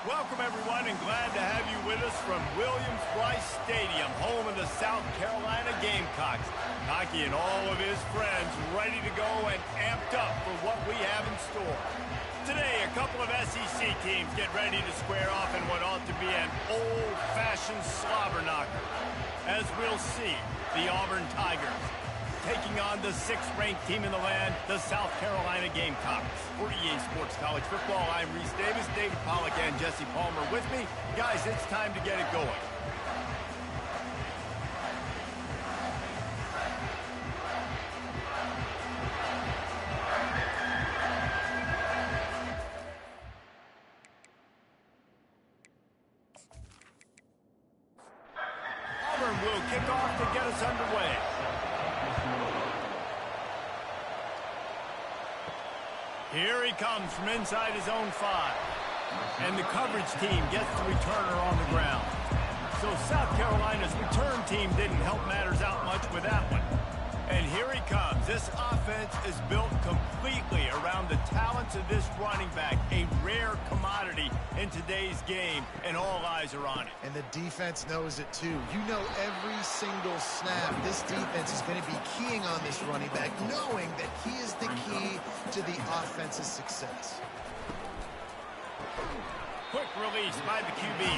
Welcome, everyone, and glad to have you with us from Williams-Brice Stadium, home of the South Carolina Gamecocks. Hockey and all of his friends ready to go and amped up for what we have in store. Today, a couple of SEC teams get ready to square off in what ought to be an old-fashioned slobber knocker. As we'll see, the Auburn Tigers taking on the 6th-ranked team in the land, the South Carolina Gamecocks. For EA Sports College Football, I'm Reese Davis, David Pollack, and Jesse Palmer with me. Guys, it's time to get it going. Auburn will kick off to get us underway. Here he comes from inside his own 5. And the coverage team gets the returner on the ground. So South Carolina's return team didn't help matters out much with that one. And here he comes. This offense is built completely around the talents of this running back, a rare commodity in today's game, and all eyes are on it. And the defense knows it too. You know every single snap this defense is going to be keying on this running back, knowing that he is the key to the offense's success. Quick release by the QB.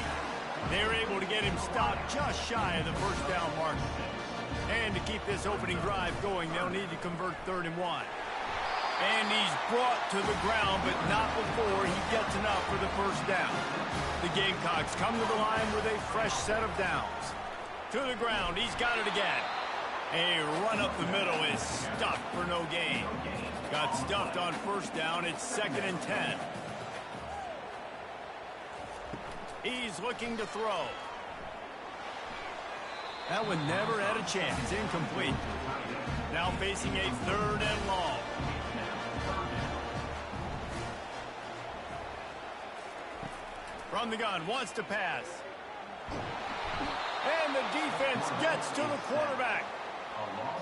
They're able to get him stopped just shy of the first down marker. And to keep this opening drive going, they'll need to convert 3rd and 1. And he's brought to the ground, but not before he gets enough for the first down. The Gamecocks come to the line with a fresh set of downs. To the ground, he's got it again. A run up the middle is stuffed for no gain. Got stuffed on first down, it's 2nd and 10. He's looking to throw. That one never had a chance. Incomplete. Now facing a 3rd and long. From the gun, wants to pass. And the defense gets to the quarterback.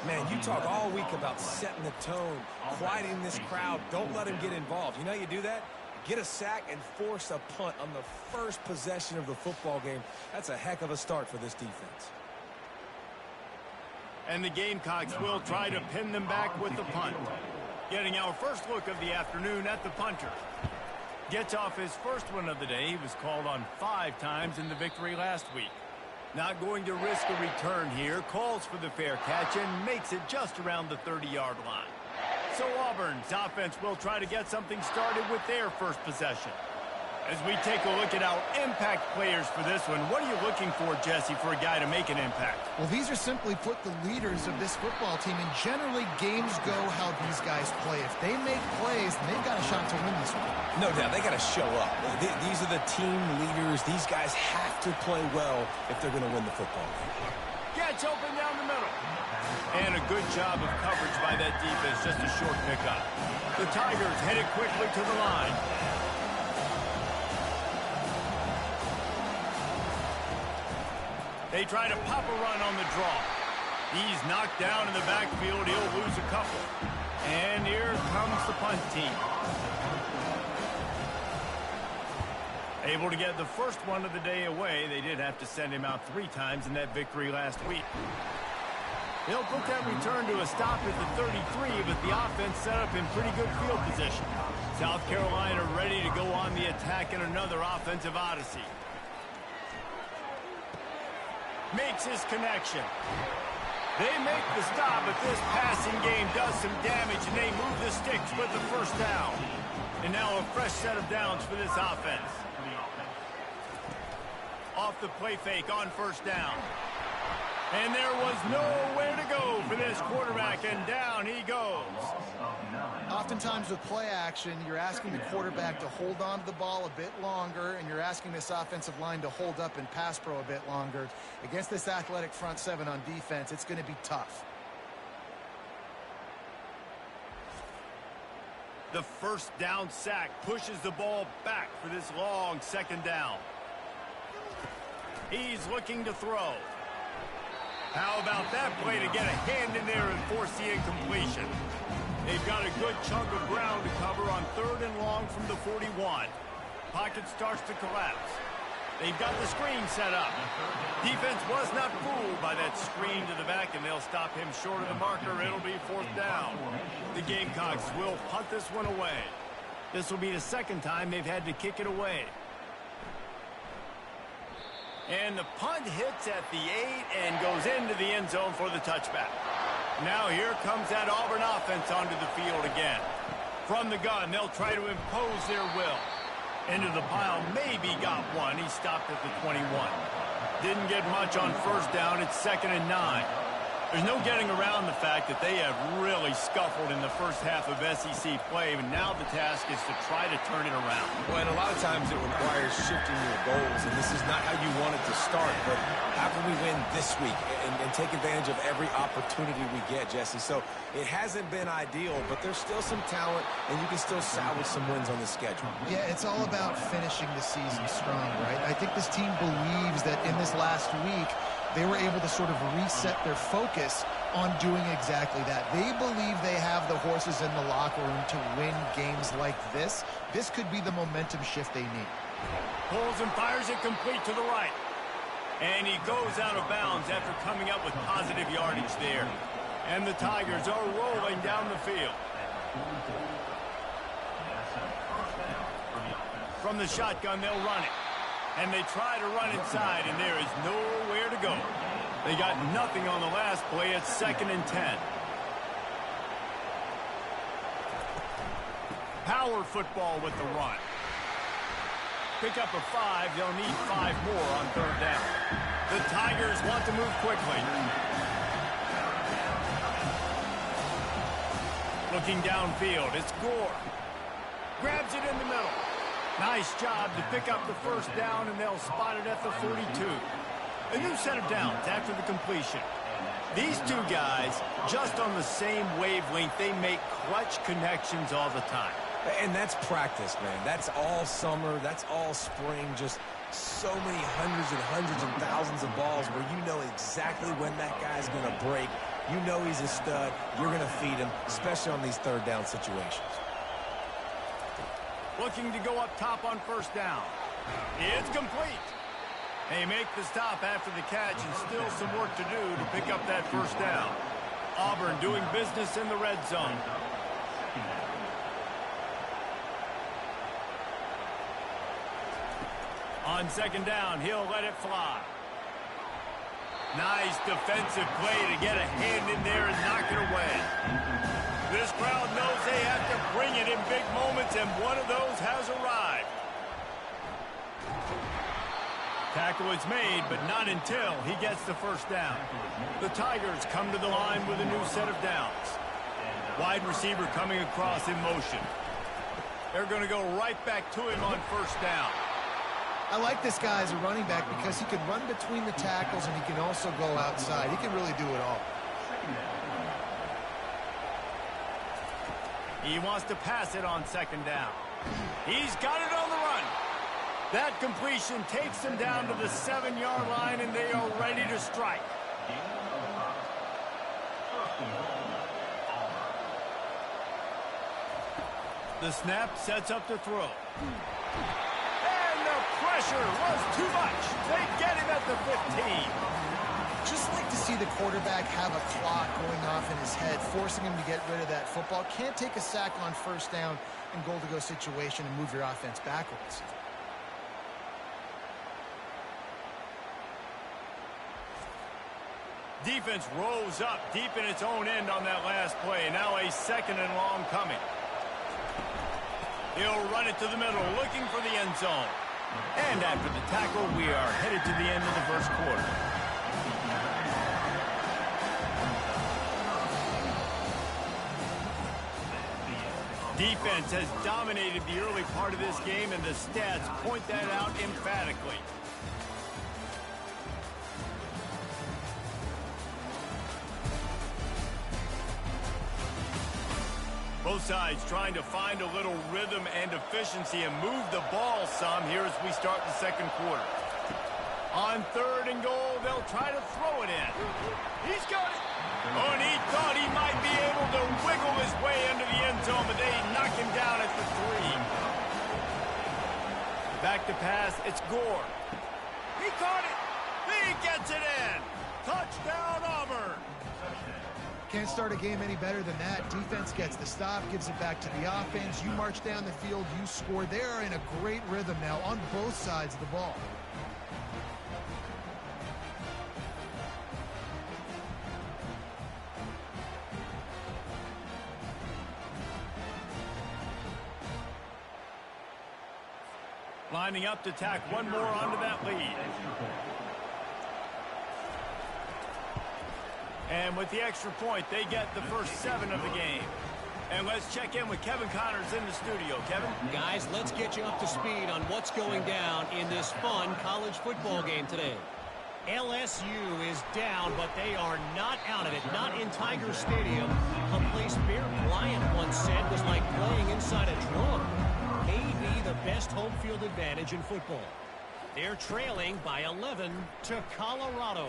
Man, you talk all week about setting the tone, quieting this crowd. Don't let him get involved. You know how you do that? Get a sack and force a punt on the first possession of the football game. That's a heck of a start for this defense. And the Gamecocks will try to pin them back with the punt. Getting our first look of the afternoon at the punter. Gets off his first one of the day. He was called on 5 times in the victory last week. Not going to risk a return here. Calls for the fair catch and makes it just around the 30-yard line. So Auburn's offense will try to get something started with their first possession. As we take a look at our impact players for this one, what are you looking for, Jesse, for a guy to make an impact? Well, these are simply put the leaders of this football team, and generally games go how these guys play. If they make plays, then they've got a shot to win this one. No doubt, they got to show up. These are the team leaders. These guys have to play well if they're going to win the football game. Gets open down the middle. And a good job of coverage by that defense, just a short pickup. The Tigers headed quickly to the line. They try to pop a run on the draw. He's knocked down in the backfield. He'll lose a couple. And here comes the punt team. Able to get the first one of the day away. They did have to send him out 3 times in that victory last week. They'll put that return to a stop at the 33, but the offense set up in pretty good field position. South Carolina ready to go on the attack in another offensive odyssey. Makes his connection. They make the stop, but this passing game does some damage, and they move the sticks with the first down. And now a fresh set of downs for this offense. Off the play fake on first down. And there was nowhere to go for this quarterback, and down he goes. Oftentimes with play action, you're asking the quarterback to hold on to the ball a bit longer, and you're asking this offensive line to hold up and pass pro a bit longer. Against this athletic front 7 on defense, it's going to be tough. The first down sack pushes the ball back for this long 2nd down. He's looking to throw. How about that play to get a hand in there and force the incompletion? They've got a good chunk of ground to cover on 3rd and long from the 41. pocket starts to collapse. They've got the screen set up. Defense was not fooled by that screen to the back, and they'll stop him short of the marker. It'll be 4th down. The Gamecocks will punt this one away. This will be the second time they've had to kick it away. And the punt hits at the 8 and goes into the end zone for the touchback. Now here comes that Auburn offense onto the field again. From the gun, they'll try to impose their will. Into the pile, maybe got one. He stopped at the 21. Didn't get much on 1st down. It's 2nd and 9. There's no getting around the fact that they have really scuffled in the first half of SEC play, and now the task is to try to turn it around. Well, and a lot of times it requires shifting your goals, and this is not how you want it to start, but how can we win this week and take advantage of every opportunity we get, Jesse? So it hasn't been ideal, but there's still some talent, and you can still salvage some wins on the schedule. Yeah, it's all about finishing the season strong, right? I think this team believes that in this last week, they were able to sort of reset their focus on doing exactly that. They believe they have the horses in the locker room to win games like this. This could be the momentum shift they need. Pulls and fires it complete to the right. And he goes out of bounds after coming up with positive yardage there. And the Tigers are rolling down the field. From the shotgun, they'll run it. And they try to run inside, and there is nowhere to go. They got nothing on the last play. It's 2nd and 10. Power football with the run. Pick up a 5. They'll need 5 more on 3rd down. The Tigers want to move quickly. Looking downfield, it's Gore. Grabs it in the middle. Nice job to pick up the 1st down, and they'll spot it at the 42. A new set of downs after the completion. These two guys, just on the same wavelength, they make clutch connections all the time. And that's practice, man. That's all summer. That's all spring. Just so many hundreds and thousands of balls where you know exactly when that guy's going to break. You know he's a stud. You're going to feed him, especially on these 3rd down situations. Looking to go up top on 1st down. It's complete. They make the stop after the catch, and still some work to do to pick up that 1st down. Auburn doing business in the red zone. On 2nd down, he'll let it fly. Nice defensive play to get a hand in there and knock it away. This crowd knows they have to bring it in big moments, and one of those has arrived. Tackle is made, but not until he gets the 1st down. The Tigers come to the line with a new set of downs. Wide receiver coming across in motion. They're going to go right back to him on 1st down. I like this guy as a running back because he can run between the tackles and he can also go outside. He can really do it all. He wants to pass it on 2nd down. He's got it on the run. That completion takes them down to the 7-yard line, and they are ready to strike. The snap sets up the throw. And the pressure was too much. They get him at the 15. Just like to see the quarterback have a clock going off in his head, forcing him to get rid of that football. Can't take a sack on 1st down in goal-to-go situation and move your offense backwards. Defense rose up deep in its own end on that last play. Now a 2nd and long coming. He'll run it to the middle, looking for the end zone. And after the tackle, we are headed to the end of the 1st quarter. Defense has dominated the early part of this game, and the stats point that out emphatically. Both sides trying to find a little rhythm and efficiency and move the ball some here as we start the 2nd quarter. On 3rd and goal, they'll try to throw it in. He's got it. Oh, and he thought he might be able to wiggle his way into the end zone, but they knock him down at the 3. Back to pass. It's Gore. He caught it. He gets it in. Touchdown, Auburn. Can't start a game any better than that. Defense gets the stop, gives it back to the offense. You march down the field, you score. They are in a great rhythm now on both sides of the ball. Lining up to tack one more onto that lead. And with the extra point, they get the first 7 of the game. And let's check in with Kevin Connors in the studio. Kevin? Guys, let's get you up to speed on what's going down in this fun college football game today. LSU is down, but they are not out of it. Not in Tiger Stadium. A place Bear Bryant once said was like playing inside a drum. Maybe the best home field advantage in football. They're trailing by 11 to Colorado.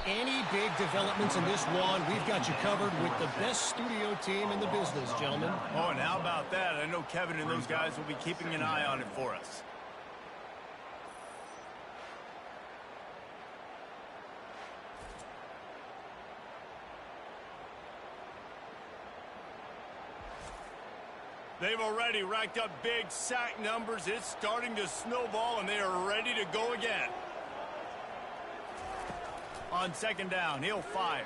Any big developments in this one, we've got you covered with the best studio team in the business, gentlemen. Oh, and how about that? I know Kevin and those guys will be keeping an eye on it for us. They've already racked up big sack numbers. It's starting to snowball, and they are ready to go again. On second down, he'll fire.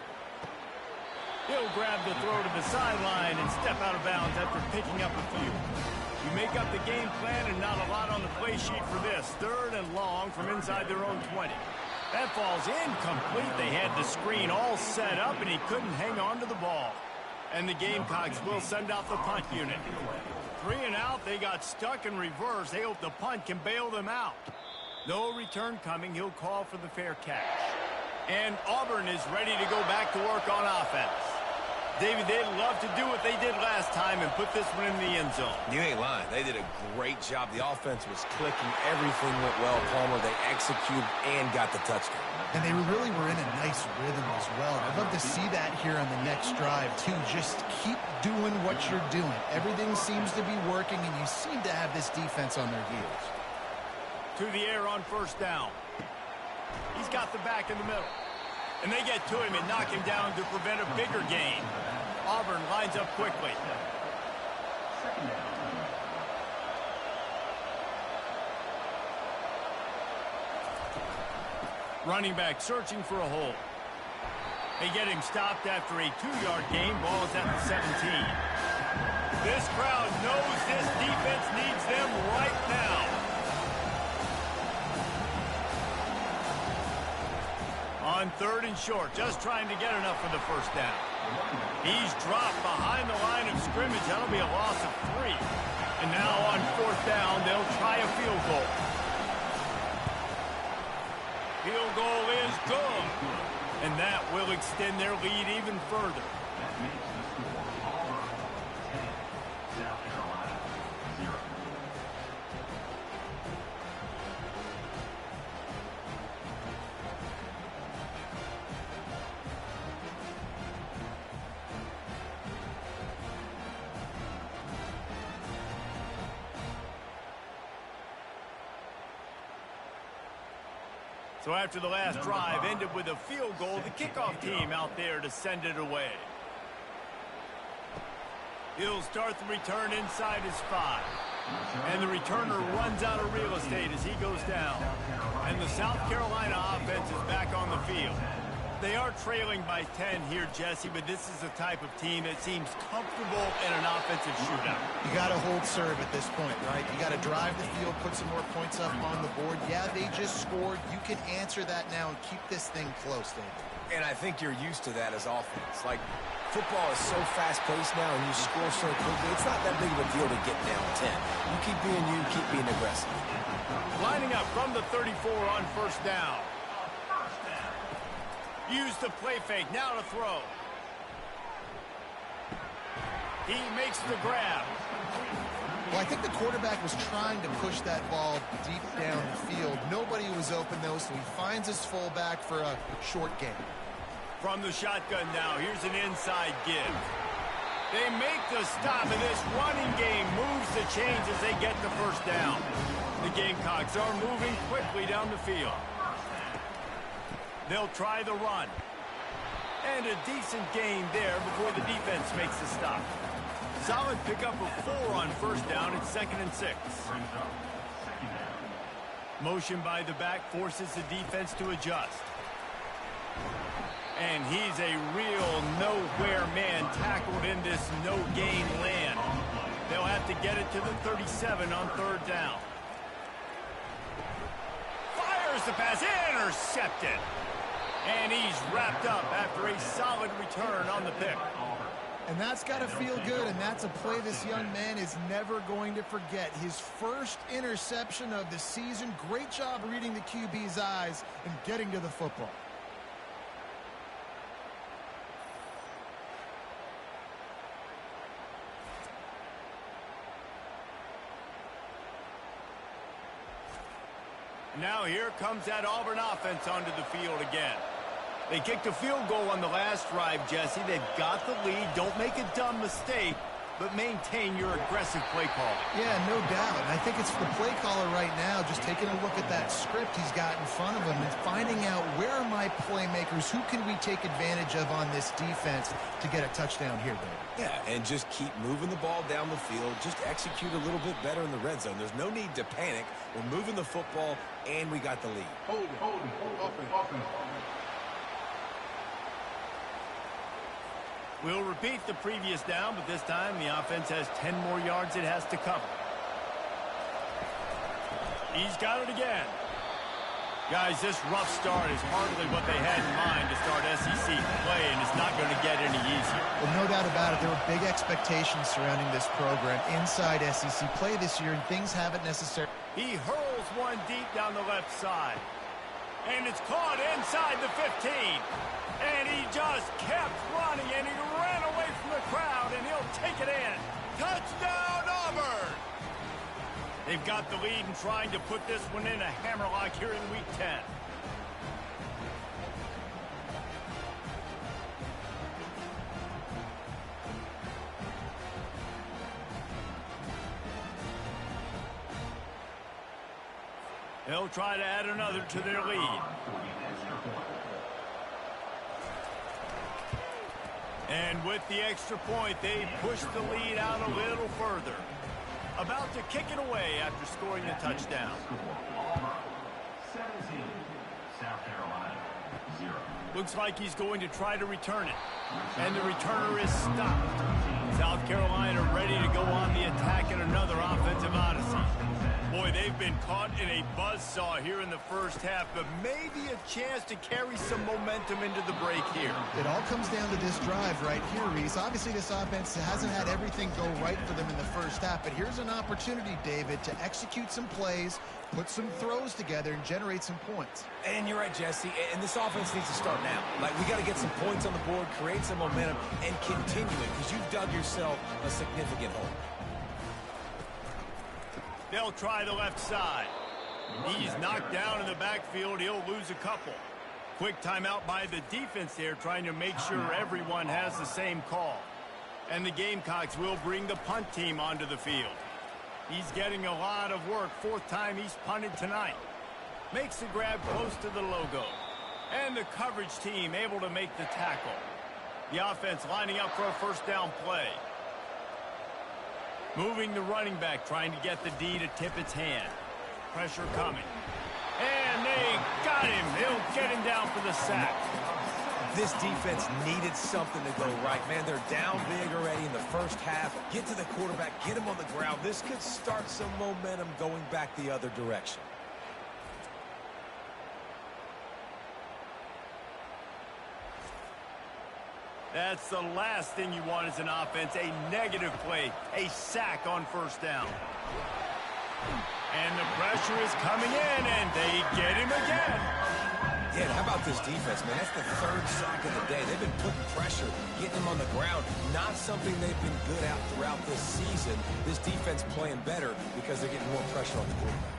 He'll grab the throw to the sideline and step out of bounds after picking up a few. You make up the game plan and not a lot on the play sheet for this. 3rd and long from inside their own 20. That falls incomplete. They had the screen all set up, and he couldn't hang on to the ball. And the Gamecocks will send out the punt unit. 3 and out, they got stuck in reverse. They hope the punt can bail them out. No return coming. He'll call for the fair catch. And Auburn is ready to go back to work on offense. David, they'd love to do what they did last time and put this one in the end zone. You ain't lying. They did a great job. The offense was clicking. Everything went well, Palmer. They executed and got the touchdown. And they really were in a nice rhythm as well. I'd love to see that here on the next drive, too. Just keep doing what you're doing. Everything seems to be working, and you seem to have this defense on their heels. To the air on first down. He's got the back in the middle. And they get to him and knock him down to prevent a bigger gain. Auburn lines up quickly. Running back searching for a hole. They get him stopped after a 2-yard gain. Ball is at the 17. This crowd knows this defense needs them right now. On 3rd and short, just trying to get enough for the first down. He's dropped behind the line of scrimmage. That'll be a loss of 3. And now on 4th down, they'll try a field goal. Field goal is good. And that will extend their lead even further. So after the last drive ended with a field goal, the kickoff team out there to send it away. He'll start the return inside his 5. And the returner runs out of real estate as he goes down. And the South Carolina offense is back on the field. They are trailing by 10 here, Jesse, but this is the type of team that seems comfortable in an offensive shootout. You got to hold serve at this point, right? You got to drive the field, put some more points up on the board. Yeah, they just scored. You can answer that now and keep this thing close, David. And I think you're used to that as offense. Like, football is so fast-paced now, and you score so quickly. It's not that big of a deal to get down 10. You keep being aggressive. Lining up from the 34 on first down. Use the play fake, now to throw. He makes the grab. Well, I think the quarterback was trying to push that ball deep down the field. Nobody was open, though, so he finds his fullback for a short gain. From the shotgun now, here's an inside give. They make the stop, and this running game moves the chains as they get the first down. The Gamecocks are moving quickly down the field. They'll try the run. And a decent gain there before the defense makes the stop. Solid pickup of 4 on first down at 2nd and 6. Motion by the back forces the defense to adjust. And he's a real nowhere man tackled in this no-gain land. They'll have to get it to the 37 on 3rd down. Fires the pass, intercepted. And he's wrapped up after a solid return on the pick. And that's got to feel good, and that's a play this young man is never going to forget. His first interception of the season. Great job reading the QB's eyes and getting to the football. Now here comes that Auburn offense onto the field again. They kicked a field goal on the last drive, Jesse. They've got the lead. Don't make a dumb mistake, but maintain your aggressive play call. Yeah, no doubt. And I think it's the play caller right now just taking a look at that script he's got in front of him and finding out where are my playmakers, who can we take advantage of on this defense to get a touchdown here, Dave. Yeah, and just keep moving the ball down the field. Just execute a little bit better in the red zone. There's no need to panic. We're moving the football, and we got the lead. Hold it. We'll repeat the previous down, but this time the offense has 10 more yards it has to cover. He's got it again. Guys, this rough start is hardly what they had in mind to start SEC play, and it's not going to get any easier. Well, no doubt about it. There were big expectations surrounding this program inside SEC play this year, and things haven't necessarily... He hurls one deep down the left side. And it's caught inside the 15. And he just kept running, and he ran away from the crowd, and he'll take it in. Touchdown, Auburn! They've got the lead and trying to put this one in a hammerlock here in Week 10. They'll try to add another to their lead. And with the extra point, they push the lead out a little further. About to kick it away after scoring the touchdown. 17, South Carolina, 0. Looks like he's going to try to return it. And the returner is stopped. South Carolina ready to go on the attack in another offensive odyssey. Boy, they've been caught in a buzzsaw here in the first half, but maybe a chance to carry some momentum into the break here. It all comes down to this drive right here, Reese. Obviously, this offense hasn't had everything go right for them in the first half, but here's an opportunity, David, to execute some plays, put some throws together, and generate some points. And you're right, Jesse, and this offense needs to start now. Like, we got to get some points on the board, create some momentum, and continue it, because you've dug yourself a significant hole. They'll try the left side. He's knocked down in the backfield. He'll lose a couple. Quick timeout by the defense there, trying to make sure everyone has the same call. And the Gamecocks will bring the punt team onto the field. He's getting a lot of work. 4th time he's punted tonight. Makes the grab close to the logo. And the coverage team able to make the tackle. The offense lining up for a first down play. Moving the running back, trying to get the D to tip its hand. Pressure coming. And they got him. They'll get him down for the sack. This defense needed something to go right. Man, they're down big already in the first half. Get to the quarterback, get him on the ground. This could start some momentum going back the other direction. That's the last thing you want as an offense, a negative play, a sack on first down. And the pressure is coming in, and they get him again. Yeah, how about this defense, man? That's the 3rd sack of the day. They've been putting pressure, getting him on the ground. Not something they've been good at throughout this season. This defense playing better because they're getting more pressure on the quarterback.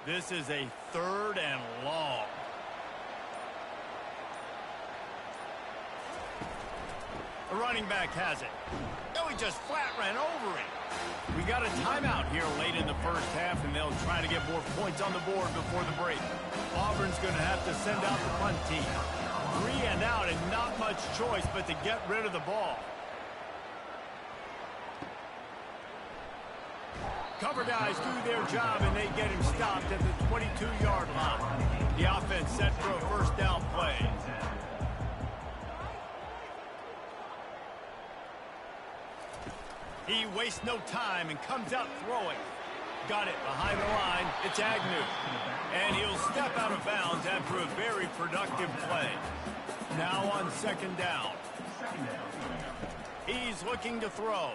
This is a 3rd and long. running back has it. Oh, he just flat ran over it. We got a timeout here late in the first half, and they'll try to get more points on the board before the break. Auburn's going to have to send out the punt team. 3 and out, and not much choice but to get rid of the ball. Cover guys do their job, and they get him stopped at the 22-yard line. The offense set for a first down play. He wastes no time and comes out throwing. Got it behind the line. It's Agnew. And he'll step out of bounds after a very productive play. Now on second down. He's looking to throw.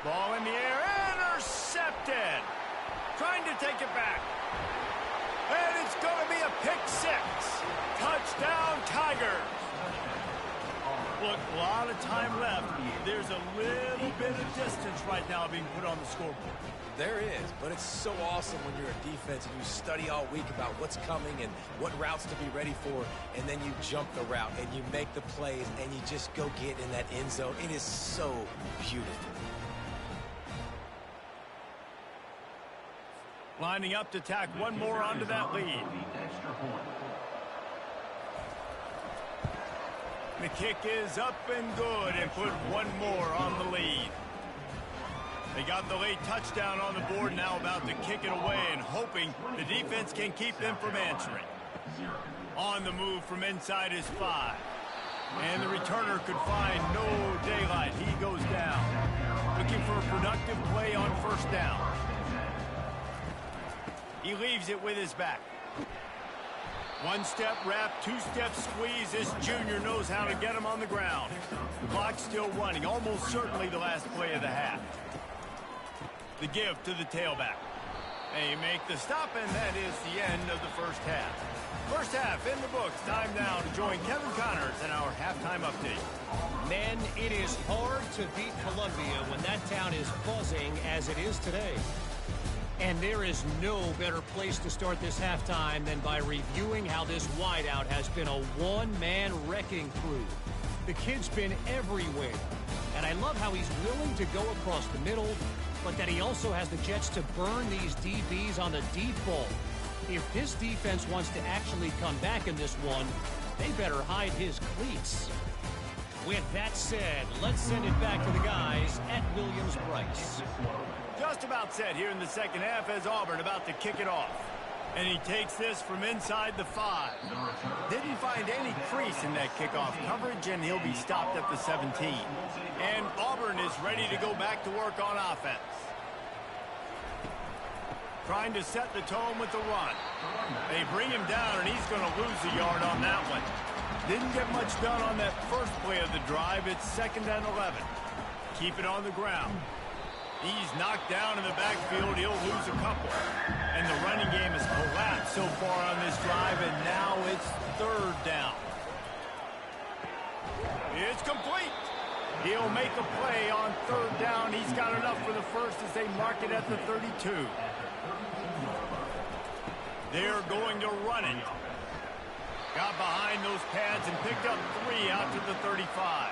Ball in the air, intercepted. Trying to take it back. And it's going to be a pick six. Touchdown, Tigers. Look, a lot of time left. There's a little bit of distance right now being put on the scoreboard. There is, but it's so awesome when you're a defense and you study all week about what's coming and what routes to be ready for, and then you jump the route and you make the plays and you just go get in that end zone. It is so beautiful. Lining up to tack one more onto that lead. The kick is up and good and put one more on the lead. They got the late touchdown on the board, now about to kick it away and hoping the defense can keep them from answering. On the move from inside his 5. And the returner could find no daylight. He goes down. Looking for a productive play on first down. He leaves it with his back. One-step wrap, two-step squeeze. This junior knows how to get him on the ground. The clock's still running, almost certainly the last play of the half. The give to the tailback. They make the stop, and that is the end of the first half. First half in the books. Time now to join Kevin Connors in our halftime update. Men, it is hard to beat Columbia when that town is buzzing as it is today. And there is no better place to start this halftime than by reviewing how this wideout has been a one-man wrecking crew. The kid's been everywhere. And I love how he's willing to go across the middle, but that he also has the jets to burn these DBs on the deep ball. If this defense wants to actually come back in this one, they better hide his cleats. With that said, let's send it back to the guys at Williams-Brice. Just about set here in the second half as Auburn about to kick it off. And he takes this from inside the 5. Didn't find any crease in that kickoff coverage, and he'll be stopped at the 17. And Auburn is ready to go back to work on offense. Trying to set the tone with the run. They bring him down, and he's going to lose a yard on that one. Didn't get much done on that first play of the drive. It's 2nd and 11. Keep it on the ground. He's knocked down in the backfield. He'll lose a couple. And the running game has collapsed so far on this drive, and now it's 3rd down. It's complete. He'll make a play on 3rd down. He's got enough for the first as they mark it at the 32. They're going to run it. Got behind those pads and picked up 3 out to the 35.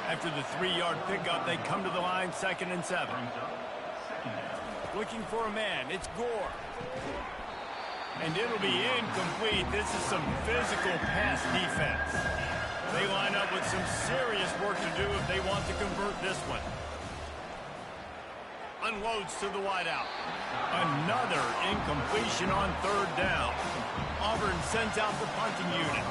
After the 3-yard pickup, they come to the line 2nd and 7. Looking for a man. It's Gore. And it'll be incomplete. This is some physical pass defense. They line up with some serious work to do if they want to convert this one. Unloads to the wideout. Another incompletion on 3rd down. Auburn sends out the punting unit.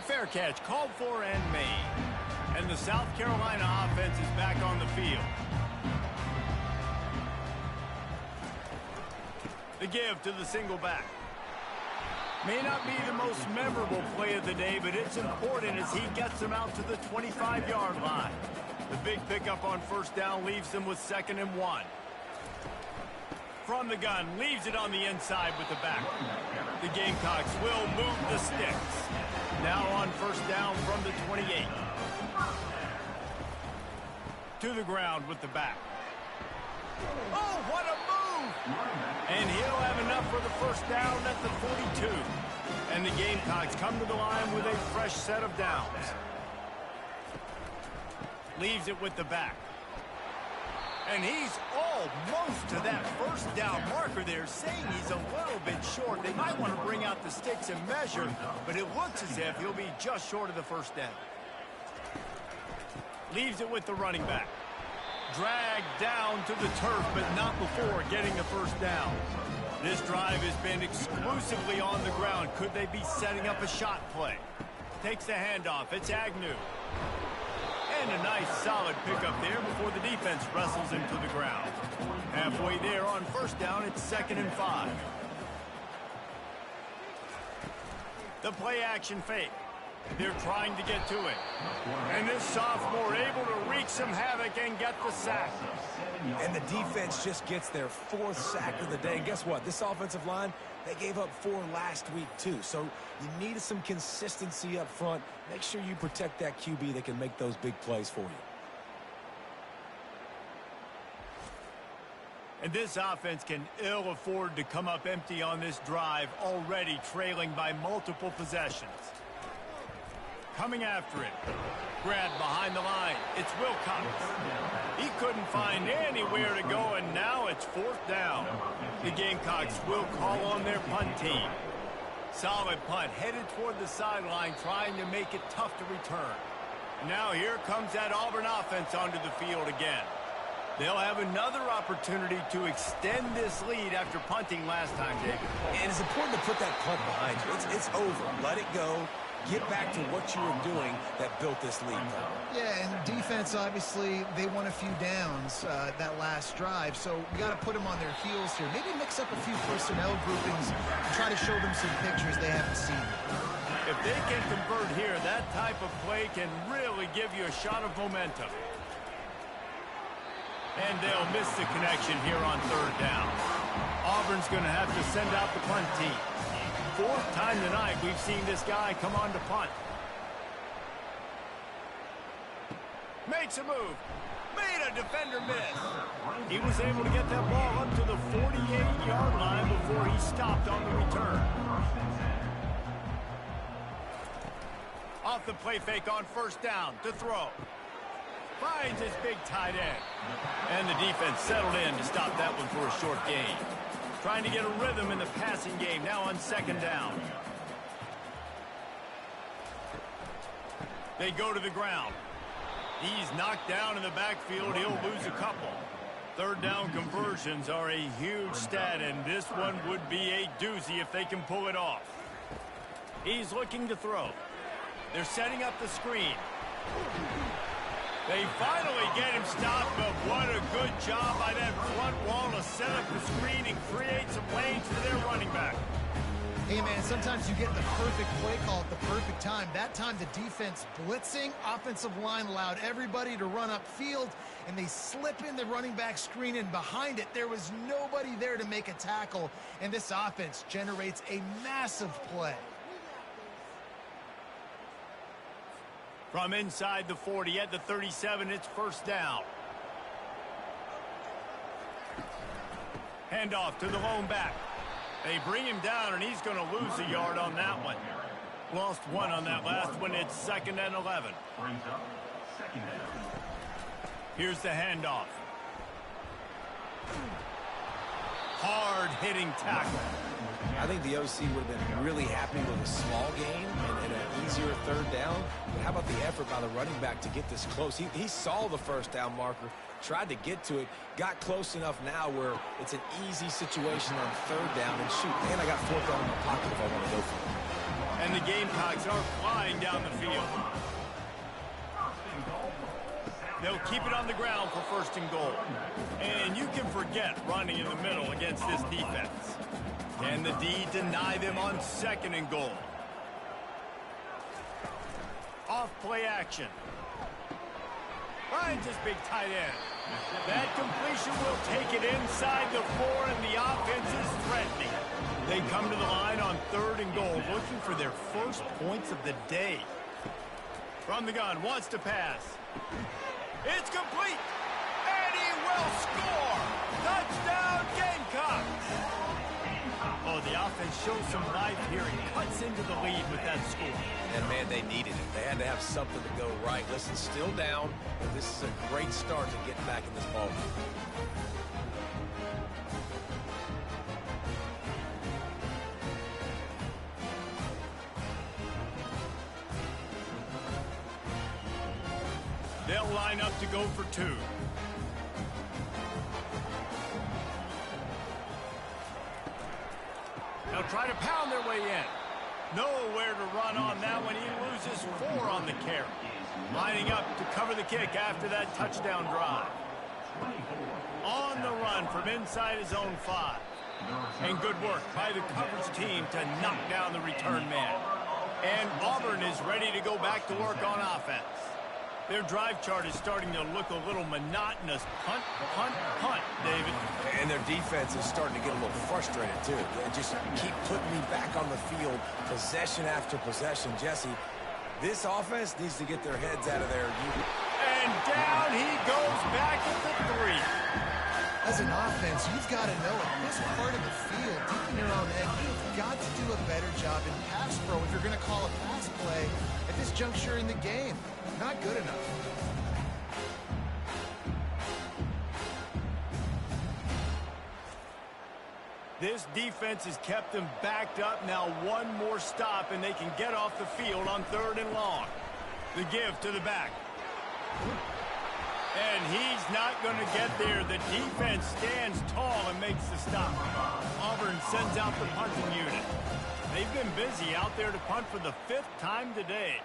Fair catch called for and made. And the South Carolina offense is back on the field. The give to the single back. May not be the most memorable play of the day, but it's important as he gets them out to the 25-yard line. The big pickup on 1st down leaves them with 2nd and 1. From the gun, leaves it on the inside with the back. The Gamecocks will move the sticks. Now on 1st down from the 28. To the ground with the back. Oh, what a move! And he'll have enough for the first down at the 42. And the Gamecocks come to the line with a fresh set of downs. Leaves it with the back. And he's almost to that first down marker there, saying he's a little bit short. They might want to bring out the sticks and measure, but it looks as if he'll be just short of the first down. Leaves it with the running back. Dragged down to the turf, but not before getting the first down. This drive has been exclusively on the ground. Could they be setting up a shot play? Takes the handoff. It's Agnew. And a nice solid pickup there before the defense wrestles him to the ground. Halfway there on first down, it's 2nd and 5. The play action fake. They're trying to get to it. And this sophomore able to wreak some havoc and get the sack. And the defense just gets their 4th sack of the day. And guess what? This offensive line, they gave up 4 last week too. So you need some consistency up front. Make sure you protect that QB that can make those big plays for you. And this offense can ill afford to come up empty on this drive, already trailing by multiple possessions. Coming after it. Grabbed behind the line. It's Wilcox. He couldn't find anywhere to go, and now it's 4th down. The Gamecocks will call on their punt team. Solid punt, headed toward the sideline, trying to make it tough to return. Now here comes that Auburn offense onto the field again. They'll have another opportunity to extend this lead after punting last time, Jake. And it's important to put that punt behind you. It's over. Let it go. Get back to what you were doing that built this lead. Yeah, and defense, obviously, they won a few downs that last drive, so we got to put them on their heels here. Maybe mix up a few personnel groupings and try to show them some pictures they haven't seen. If they can convert here, that type of play can really give you a shot of momentum. And they'll miss the connection here on 3rd down. Auburn's going to have to send out the punt team. 4th time tonight we've seen this guy come on to punt. Makes a move. Made a defender miss. He was able to get that ball up to the 48-yard line before he stopped on the return. Off the play fake on 1st down to throw. Finds his big tight end. And the defense settled in to stop that one for a short gain. Trying to get a rhythm in the passing game now on 2nd down. They go to the ground. He's knocked down in the backfield. He'll lose a couple. 3rd down conversions are a huge stat, and this one would be a doozy if they can pull it off. He's looking to throw. They're setting up the screen. They finally get him stopped, but what a good job by that front wall to set up the screen and create some lanes for their running back. Hey, man, sometimes you get the perfect play call at the perfect time. That time the defense blitzing, offensive line allowed everybody to run upfield, and they slip in the running back screen, and behind it there was nobody there to make a tackle, and this offense generates a massive play. From inside the 40 at the 37, it's 1st down. Handoff to the lone back. They bring him down, and he's going to lose a yard on that one. Lost 1 on that last one. It's 2nd and 11. Brings up 2nd down. Here's the handoff. Hard-hitting tackle. I think the OC would have been really happy with a small gain and an easier 3rd down. But how about the effort by the running back to get this close? He saw the 1st down marker, tried to get to it, got close enough now where it's an easy situation on 3rd down. And shoot, man, I got 4th down in my pocket if I want to go for it. And the Gamecocks are flying down the field. They'll keep it on the ground for 1st and goal. And you can forget running in the middle against this defense. Can the D deny them on 2nd and goal? Off play action. Finds his big tight end. That completion will take it inside the 4, and the offense is threatening. They come to the line on 3rd and goal, looking for their first points of the day. From the gun, wants to pass. It's complete, and he will score! Touchdown, Gamecocks! and shows some life here and cuts into the lead with that score. And, man, they needed it. They had to have something to go right. Listen, still down, but this is a great start to getting back in this ballgame. They'll line up to go for two. They'll try to pound their way in. Nowhere to run on that one. He loses 4 on the carry. Lining up to cover the kick after that touchdown drive. On the run from inside his own 5. And good work by the coverage team to knock down the return man. And Auburn is ready to go back to work on offense. Their drive chart is starting to look a little monotonous. Punt, punt, punt, David. And their defense is starting to get a little frustrated, too. They just keep putting me back on the field, possession after possession. Jesse, this offense needs to get their heads out of there. And down he goes back at the 3. As an offense, you've got to know at this part of the field, deep in your own end, you've got to do a better job in pass pro if you're going to call a pass play at this juncture in the game. Not good enough. This defense has kept them backed up. Now one more stop, and they can get off the field on 3rd and long. The give to the back. And he's not going to get there. The defense stands tall and makes the stop. Auburn sends out the punting unit. They've been busy out there to punt for the 5th time today.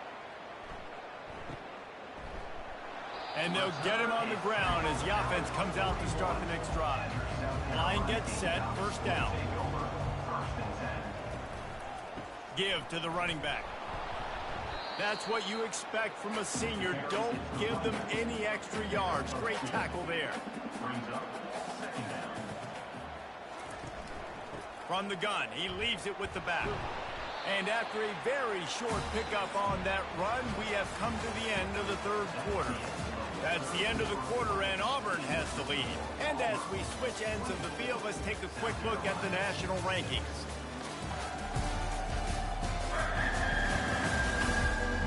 And they'll get him on the ground as the offense comes out to start the next drive. Line gets set, 1st down. Give to the running back. That's what you expect from a senior. Don't give them any extra yards. Great tackle there. From the gun, he leaves it with the back. And after a very short pickup on that run, we have come to the end of the 3rd quarter. That's the end of the quarter, and Auburn has the lead. And as we switch ends of the field, let's take a quick look at the national rankings.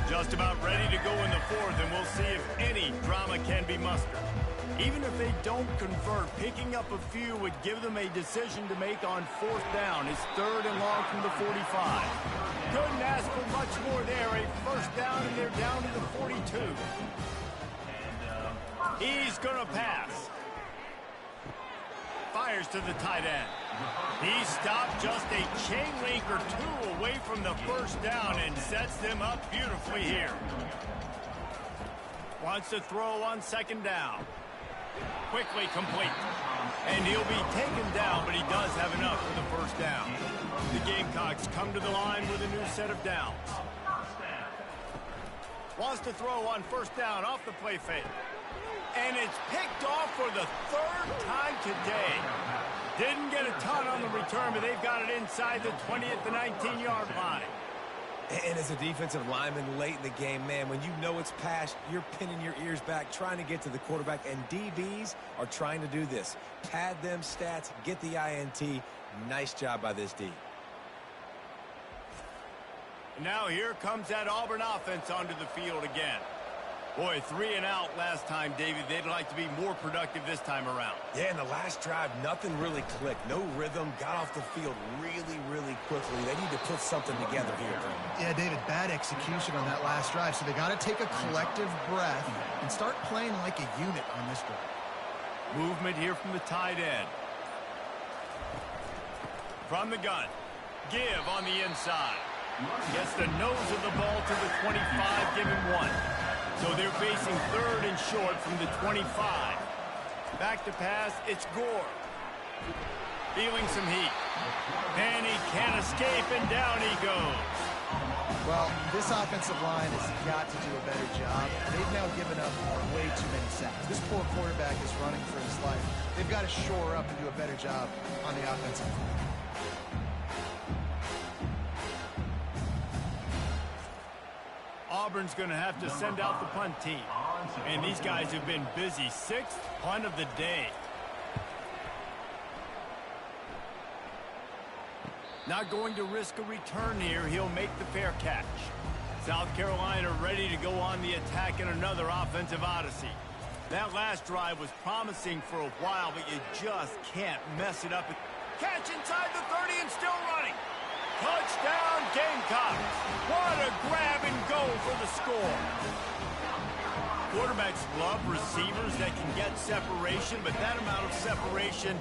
Just about ready to go in the 4th, and we'll see if any drama can be mustered. Even if they don't convert, picking up a few would give them a decision to make on 4th down. It's 3rd and long from the 45. Couldn't ask for much more there. A 1st down, and they're down to the 42. He's going to pass. Fires to the tight end. He stopped just a chain link or 2 away from the 1st down and sets them up beautifully here. Wants to throw on 2nd down. Quickly complete. And he'll be taken down, but he does have enough for the 1st down. The Gamecocks come to the line with a new set of downs. Wants to throw on 1st down off the play fake. And it's picked off for the 3rd time today. Didn't get a ton on the return, but they've got it inside the 20 at the 19-yard line. And as a defensive lineman late in the game, man, when you know it's past, you're pinning your ears back, trying to get to the quarterback, and DBs are trying to do this. Pad them stats, get the INT. Nice job by this D. Now here comes that Auburn offense onto the field again. Boy, 3 and out last time, David. They'd like to be more productive this time around. Yeah, in the last drive, nothing really clicked. No rhythm, got off the field really, really quickly. They need to put something together here. Yeah, David, bad execution on that last drive. So they got to take a collective breath and start playing like a unit on this drive. Movement here from the tight end. From the gun. Give on the inside. Gets the nose of the ball to the 25, give him 1. So they're facing 3rd and short from the 25. Back to pass, it's Gore. Feeling some heat. And he can't escape, and down he goes. Well, this offensive line has got to do a better job. They've now given up way too many sacks. This poor quarterback is running for his life. They've got to shore up and do a better job on the offensive line. Auburn's going to have to send out the punt team. And these guys have been busy. 6th punt of the day. Not going to risk a return here. He'll make the fair catch. South Carolina ready to go on the attack in another offensive odyssey. That last drive was promising for a while, but you just can't mess it up. Catch inside the 30 and still running. Touchdown Gamecocks. What a grab and go for the score. Quarterbacks love receivers that can get separation, but that amount of separation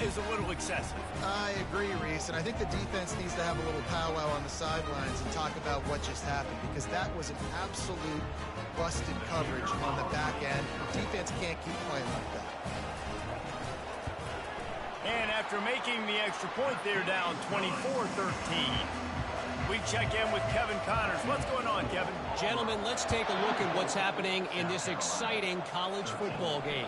is a little excessive. I agree, Reese, and I think the defense needs to have a little powwow on the sidelines and talk about what just happened, because that was an absolute busted coverage on the back end. The defense can't keep playing like that. And after making the extra point, they're down 24-13. We check in with Kevin Connors. What's going on, Kevin? Gentlemen, let's take a look at what's happening in this exciting college football game.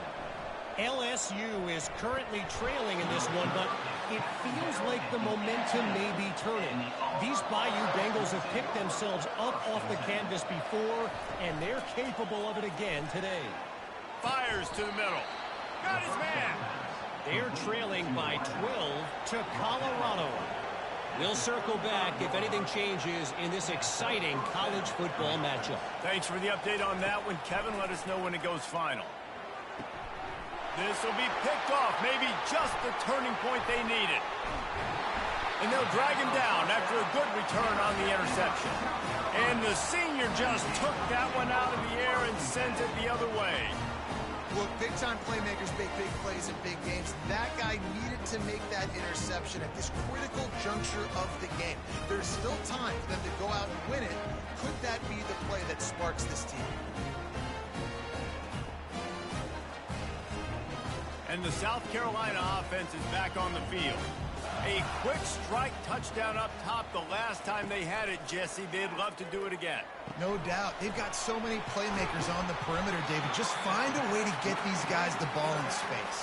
LSU is currently trailing in this one, but it feels like the momentum may be turning. These Bayou Bengals have picked themselves up off the canvas before, and they're capable of it again today. Fires to the middle. Got his man. They're trailing by 12 to Colorado. We'll circle back if anything changes in this exciting college football matchup. Thanks for the update on that one, Kevin. Let us know when it goes final. This will be picked off, maybe just the turning point they needed. And they'll drag him down after a good return on the interception. And the senior just took that one out of the air and sent it the other way. Look, big-time playmakers make big plays in big games. That guy needed to make that interception at this critical juncture of the game. There's still time for them to go out and win it. Could that be the play that sparks this team? And the South Carolina offense is back on the field. A quick strike touchdown up top the last time they had it, Jesse. They'd love to do it again. No doubt. They've got so many playmakers on the perimeter, David. Just find a way to get these guys the ball in space.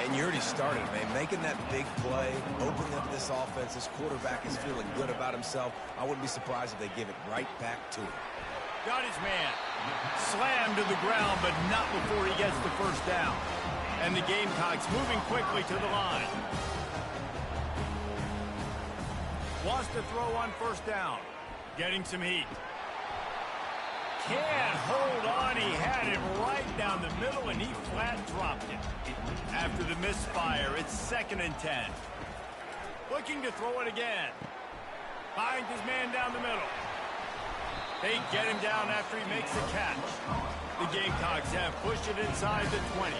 And you already started, man. Making that big play, opening up this offense. This quarterback is feeling good about himself. I wouldn't be surprised if they give it right back to him. Got his man. Slammed to the ground, but not before he gets the first down. And the Gamecocks moving quickly to the line. Wants to throw on first down. Getting some heat. Can't hold on. He had it right down the middle, and he flat dropped it. After the misfire, it's 2nd and 10. Looking to throw it again. Finds his man down the middle. They get him down after he makes the catch. The Gamecocks have pushed it inside the 20.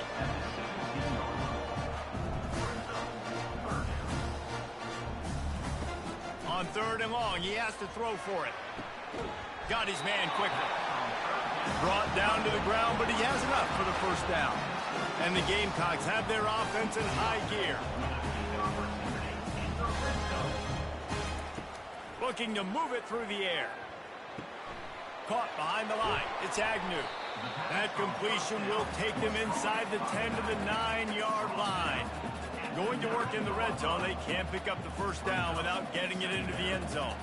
On 3rd and long, he has to throw for it. Got his man quickly. Brought down to the ground, but he has enough for the first down. And the Gamecocks have their offense in high gear. Looking to move it through the air. Caught behind the line. It's Agnew. That completion will take them inside the 10 to the 9-yard line. Going to work in the red zone. They can't pick up the first down without getting it into the end zone.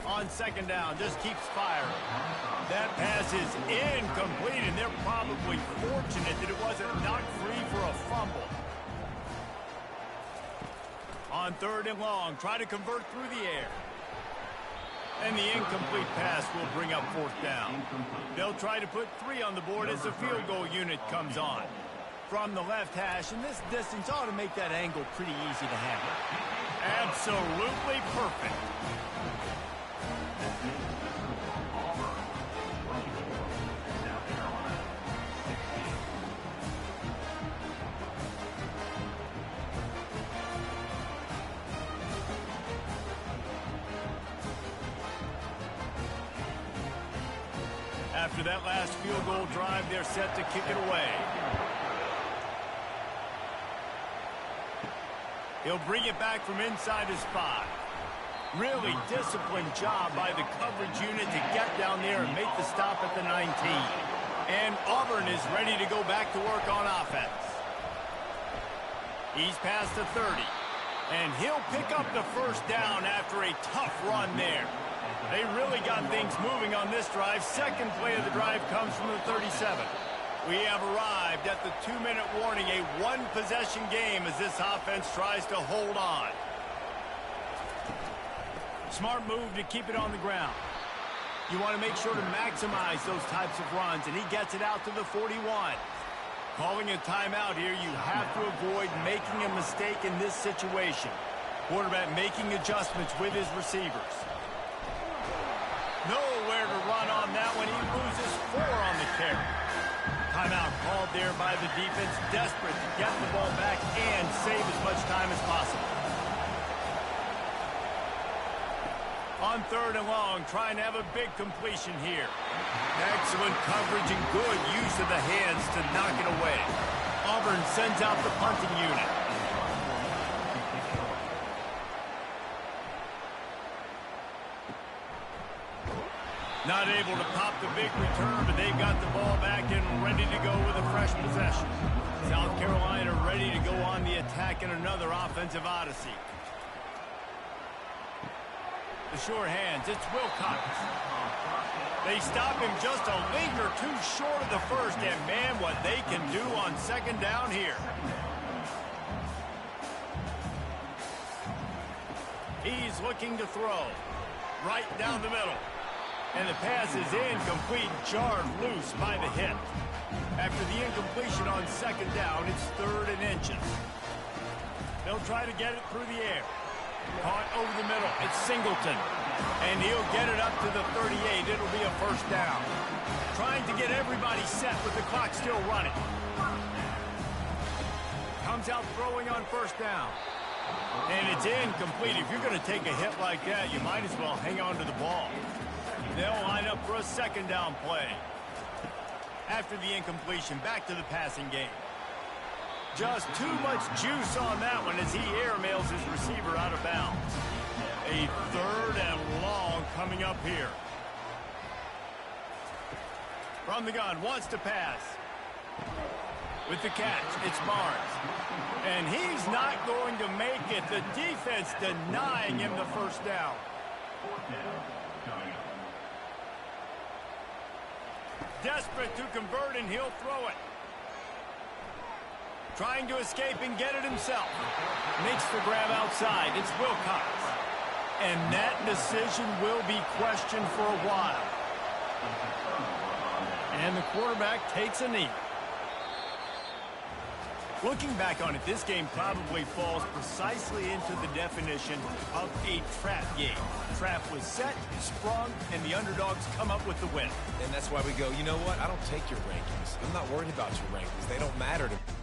On 2nd down, just keeps firing. That pass is incomplete, and they're probably fortunate that it wasn't knocked free for a fumble. On 3rd and long, try to convert through the air. And the incomplete pass will bring up 4th down. They'll try to put 3 on the board as the field goal unit comes on. From the left hash, and this distance ought to make that angle pretty easy to handle. Absolutely perfect. After that last field goal drive, they're set to kick it away. He'll bring it back from inside his 5. Really disciplined job by the coverage unit to get down there and make the stop at the 19. And Auburn is ready to go back to work on offense. He's past the 30. And he'll pick up the first down after a tough run there. They really got things moving on this drive. 2nd play of the drive comes from the 37. We have arrived at the 2-minute warning, a one-possession game as this offense tries to hold on. Smart move to keep it on the ground. You want to make sure to maximize those types of runs, and he gets it out to the 41. Calling a timeout here, you have to avoid making a mistake in this situation. Quarterback making adjustments with his receivers. Nowhere to run on that one. He loses 4 on the carry. Timeout called there by the defense, desperate to get the ball back and save as much time as possible. On 3rd and long, trying to have a big completion here. Excellent coverage and good use of the hands to knock it away. Auburn sends out the punting unit. Not able to pop the big return, but they've got the ball back and ready to go with a fresh possession. South Carolina ready to go on the attack in another offensive odyssey. The sure hands, it's Wilcox. They stop him just a link or two short of the first, and man, what they can do on 2nd down here. He's looking to throw. Right down the middle. And the pass is incomplete, jarred loose by the hit. After the incompletion on 2nd down, it's 3rd and inches. They'll try to get it through the air. Caught over the middle. It's Singleton. And he'll get it up to the 38. It'll be a 1st down. Trying to get everybody set with the clock still running. Comes out throwing on 1st down. And it's incomplete. If you're going to take a hit like that, you might as well hang on to the ball. They'll line up for a 2nd down play. After the incompletion, back to the passing game. Just too much juice on that one as he airmails his receiver out of bounds. A 3rd and long coming up here. From the gun, wants to pass. With the catch, it's Barnes. And he's not going to make it. The defense denying him the 1st down. Desperate to convert, and he'll throw it. Trying to escape and get it himself. Makes the grab outside. It's Wilcox. And that decision will be questioned for a while. And the quarterback takes a knee. Looking back on it, this game probably falls precisely into the definition of a trap game. Trap was set, sprung, and the underdogs come up with the win. And that's why we go, you know what? I don't take your rankings. I'm not worried about your rankings. They don't matter to me.